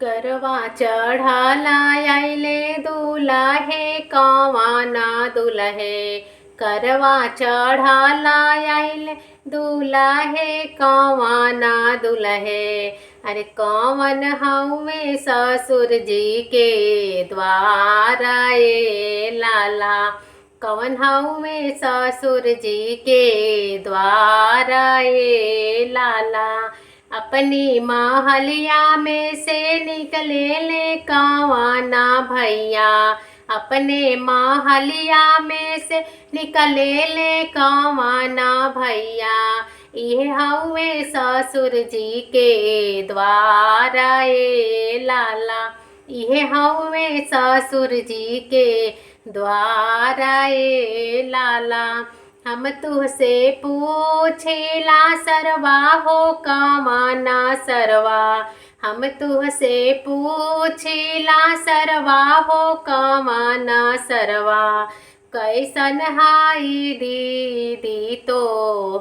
करवा चढ़ाला आइले दुलहे कवाना दुलहे। करवा चढ़ाला आइले दुलहे कवाना दुलहे। अरे कौन हउवे ससुर जी के द्वारा ए लाला। कौन हउवे ससुर जी के द्वारा ए लाला। अपनी महलिया में से निकले ले कवाना भैया। अपने महलिया में से निकले ले कवाना भैया। ये हउवे ससुर जी के द्वारा ए लाला। ये हउवे ससुर जी के द्वारा ए लाला। हम तुहसे पूछेला सरवा हो कवाना सरवा। हम तुहसे पूछेला सरवा हो कवाना सरवा। कैसन हाई दीदी तो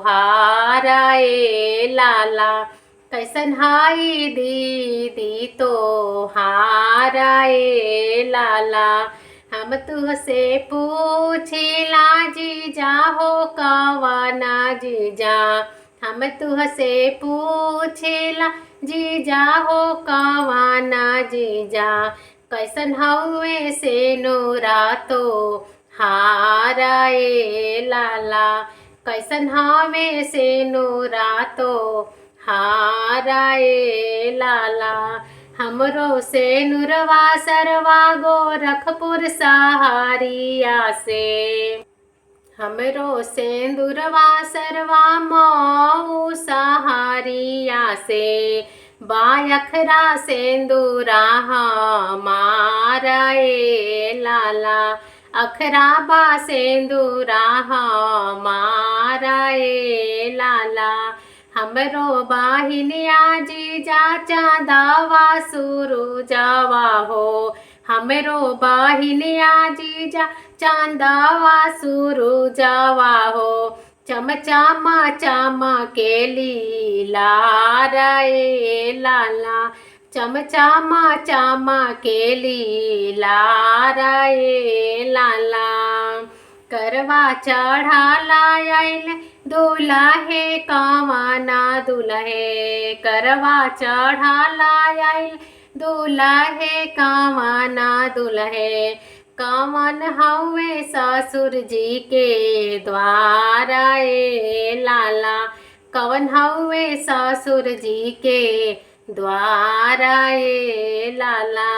हारा ए लाला। कैसन हाई दीदी तो हारा ए लाला। हम तुहसे पूछेला जीजा हो कवाना जीजा। हम तुहसे पूछेला जीजा हो कवाना जीजा। कैसन हउवे से नूरा तो हारा ए लाला। कैसन हवे से नूरा तो हारा ए लाला। हमरो से नुरवा सरवा गोरखपुर सहारिया से। हमरो सेंदुरवा सरवा मऊ सहारिया से। बायखरा सेंदुरा हमारा ए लाला। अखरा बा सेंदुरा हमारा ए लाला। हमरो बाहिनिया जीजा चांदावा सुरुजावा हो। हमरो बाहिनिया जीजा चांदावा सुरुजावा हो। चमचामा चामा के लीला रे लाला। चमचामा चामा के लीला रे लाला। करवा चढ़ाला आइले दुलहे कवाना दुलहे। करवा चढ़ाला आइले दुलहे कवाना दुलहे। कवन हउवे ससुर जी के द्वारा ए लाला। कवन हउवे ससुर जी के द्वारा ए लाला।